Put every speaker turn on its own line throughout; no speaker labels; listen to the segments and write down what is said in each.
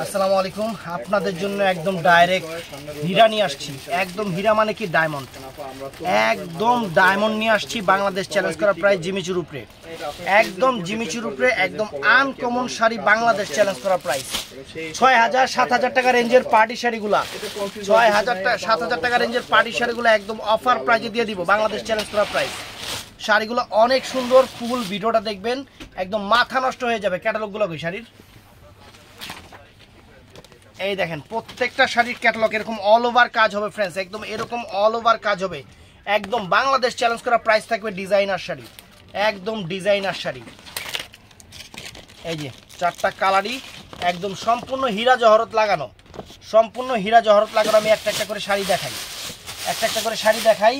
আসসালামু আলাইকুম। আপনাদের জন্য একদম ডাইরেক্ট হীরা নিয়ে আসছি। একদম হীরা মানে কি ডায়মন্ড, একদম ডায়মন্ড নিয়ে আসছি। বাংলাদেশ চ্যালেঞ্জ করা প্রাইস জিমিচুর উপরে, একদম জিমিচুর উপরে, একদম আনকমন শাড়ি। বাংলাদেশ চ্যালেঞ্জ করা প্রাইস ৬,০০০-৭,০০০ টাকা রেঞ্জের পার্টি শাড়িগুলা, ৬,০০০-৭,০০০ টাকা রেঞ্জের পার্টি শাড়িগুলো একদম অফার প্রাইজে দিয়ে দিব। বাংলাদেশ চ্যালেঞ্জ করা প্রাইস। শাড়িগুলো অনেক সুন্দর, ফুল ভিডিওটা দেখবেন, একদম মাথা নষ্ট হয়ে যাবে। ক্যাটালগুলো কই শাড়ির? এই দেখেন, প্রত্যেকটা শাড়ির ক্যাটালগ এরকম অল ওভার কাজ হবে ফ্রেন্ডস, একদম এরকম অল ওভার কাজ হবে। একদম বাংলাদেশ চ্যালেঞ্জ করা প্রাইস থাকবে। ডিজাইনার শাড়ি, একদম ডিজাইনার শাড়ি। এই যে চারটা কালারই একদম সম্পূর্ণ হীরা জহরত লাগানো, সম্পূর্ণ হীরা জহরত লাগানো। আমি একটা একটা করে শাড়ি দেখাই, একটা একটা করে শাড়ি দেখাই।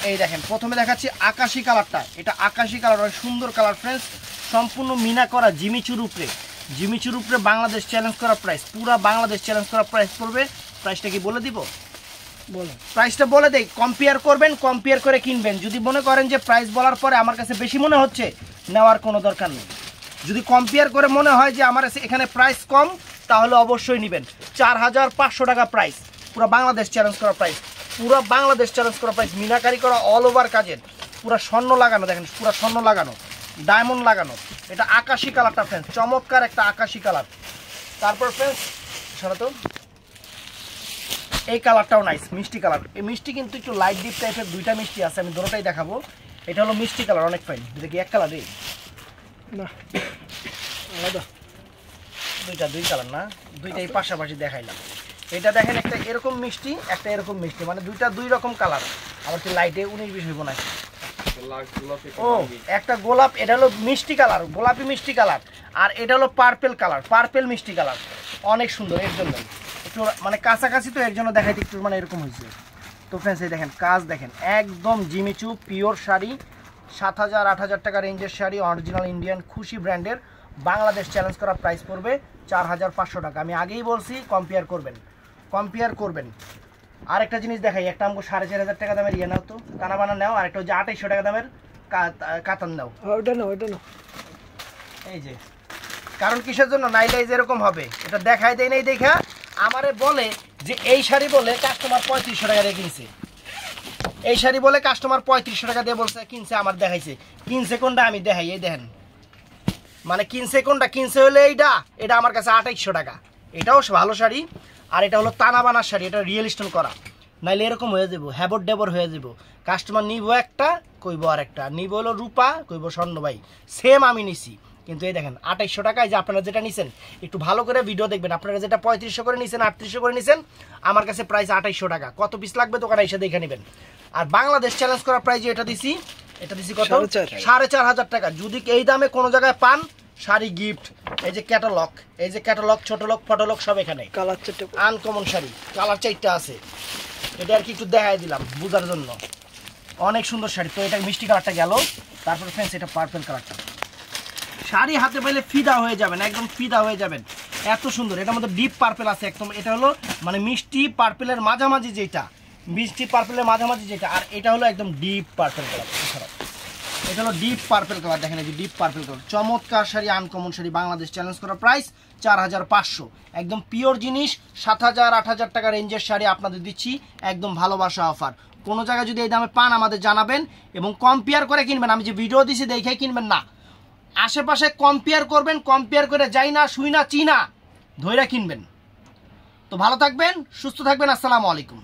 এই দেখেন, প্রথমে দেখাচ্ছি আকাশি কালারটা। এটা আকাশি কালার, অনেক সুন্দর কালার ফ্রেন্ডস, সম্পূর্ণ মিনা করা জিমিচুর উপরে। জিমিচুর উপরে বাংলাদেশ চ্যালেঞ্জ করা প্রাইস, পুরা বাংলাদেশ চ্যালেঞ্জ করা প্রাইস পড়বে। প্রাইসটা কি বলে দিব? বলে প্রাইসটা বলে দেই, কম্পেয়ার করবেন, কম্পেয়ার করে কিনবেন। যদি মনে করেন যে প্রাইস বলার পরে আমার কাছে বেশি মনে হচ্ছে, নেওয়ার কোনো দরকার নেই। যদি কম্পেয়ার করে মনে হয় যে আমার এখানে প্রাইস কম, তাহলে অবশ্যই নেবেন। ৪,৫০০ টাকা প্রাইস, পুরো বাংলাদেশ চ্যালেঞ্জ করা প্রাইস, পুরো বাংলাদেশ চ্যালেঞ্জ করা প্রাইস। মিনাকারি করা অল ওভার কাজের, পুরো স্বর্ণ লাগানো, দেখেন পুরো স্বর্ণ লাগানো, ডায়মন্ড লাগানো। এটা আকাশি কালারটা ফ্রেন্ডস, চমৎকার একটা আকাশি কালার। তারপর ফ্রেন্ডস সারাতো এই কালারটাও নাইস, মিষ্টি কালার। এই মিষ্টি কিন্তু একটু লাইট ডিপ টাইপের, দুইটা মিষ্টি আছে, আমি দুটোটাই দেখাবো। এটা হলো মিষ্টি কালার, অনেক ফাইন। দেখি এক কালার রে না, আলাদা দুইটা, দুই কালার না, দুইটাই পাশাপাশি দেখাইলাম। এটা দেখেন, একটা এরকম মিষ্টি, একটা এরকম মিষ্টি, মানে দুইটা দুই রকম কালার। আবার কি লাইটে 19-20 হইব না? ও একটা গোলাপ, এটা হলো মিষ্টি কালার, গোলাপি মিষ্টি কালার। আর এটা হলো পার্পেল কালার, পার্পেল মিষ্টি কালার। অনেক সুন্দর, এর জন্য একটু মানে কাছাকাছি, তো এর জন্য দেখাইতে একটু মানে এরকম হয়েছে। তো ফ্রেন্ডস এই দেখেন কাজ, দেখেন একদম জিমিচু পিওর শাড়ি। ৭,০০০-৮,০০০ টাকা রেঞ্জের শাড়ি, অরিজিনাল ইন্ডিয়ান খুশি ব্র্যান্ডের। বাংলাদেশ চ্যালেঞ্জ করা প্রাইস পড়বে ৪,৫০০ টাকা। আমি আগেই বলছি কম্পেয়ার করবেন, কম্পেয়ার করবেন। আরেকটা জিনিস দেখাই, একটা আমাকে ৪,৫০০ টাকা দামের ইয়ে নাও তো, কানা বানা নাও। আরেকটা হচ্ছে ২৮০০ টাকা দামের কাতান নাও। ওইটা নাও, ওইটা নাও। এই যে কারণ কিসের জন্য নাইলে এরকম হবে, এটা দেখাই দেয় নাই দেখা আমারে বলে যে এই শাড়ি বলে কাস্টমার ৩৫০০ টাকা দিয়ে কিনছে। এই শাড়ি বলে কাস্টমার ৩৫০০ টাকা দিয়ে বলছে কিনছে, আমার দেখাইছে। কিনছে কোনটা আমি দেখাই, এই দেখেন, মানে কিনছে কোনটা, কিনছে হলে এইটা, এটা আমার কাছে ২৮০০ টাকা। এটাও ভালো শাড়ি। আর এটা হলো তানা বানার শাড়ি, এটা রিয়েল স্টোন করা, নাইলে এরকম হয়ে যাবো, হ্যাবর ডেবর হয়ে যাবো। কাস্টমার নিব একটা, কইব আর একটা, নিব হলো রূপা, কইব স্বর্ণ। ভাই সেম আমি নিছি, কিন্তু এই দেখেন ২৮০০ টাকায়। যে আপনারা যেটা নিছেন একটু ভালো করে ভিডিও দেখবেন, আপনারা যেটা ৩৫০০ করে নিছেন, ৩৮০০ করে নিছেন, আমার কাছে প্রাইস ২৮০০ টাকা। কত পিস লাগবে দোকানে এসে দেখে নেবেন। আর বাংলাদেশ চ্যালেঞ্জ করার প্রাইস এটা দিছি, এটা দিছি কত? ৪,৫০০ টাকা। যদি এই দামে কোনো জায়গায় পান, শাড়ি গিফট। এই যে ক্যাটালগ, এই যে ক্যাটালগ, ছোট লোক ফটোলগ সব এখানে। কালার চারটে আনকমন শাড়ি, কালার চারটা আছে। এটা আর কি একটু দেখাই দিলাম বুঝার জন্য। অনেক সুন্দর শাড়ি। তো এটা মিষ্টি কালারটা গেল। তারপরে ফ্রেন্ডস এটা পার্পল কালারটা। শাড়ি হাতে পাইলে ফিদা হয়ে যাবেন, একদম ফিদা হয়ে যাবেন, এত সুন্দর। এটার মধ্যে ডিপ পার্পল আছে একদম। এটা হলো মানে মিষ্টি পার্পলের মাঝামাঝি যেটা, মিষ্টি পার্পলের মাঝামাঝি যেটা। আর এটা হলো একদম ডিপ পার্পল কালার। এটা হলো ডিপ পার্পল কালার, দেখেন এই যে ডিপ পার্পল কালার। চমৎকার শাড়ি, আনকমন শাড়ি। বাংলাদেশ চ্যালেঞ্জ করা প্রাইস ৪,৫০০। একদম পিওর জিনিস। ৭,০০০-৮,০০০ টাকা রেঞ্জের শাড়ি আপনাদের দিচ্ছি, একদম ভালোবাসা অফার। কোনো জায়গায় যদি এই দামে পান আমাদের জানাবেন, এবং কম্পেয়ার করে কিনবেন। আমি যে ভিডিও দিছি দেখে কিনবেন না, আশেপাশে কম্পেয়ার করবেন, কম্পেয়ার করে যাই না শুই না চিনা ধইরা কিনবেন। তো ভালো থাকবেন, সুস্থ থাকবেন। আসসালামু আলাইকুম।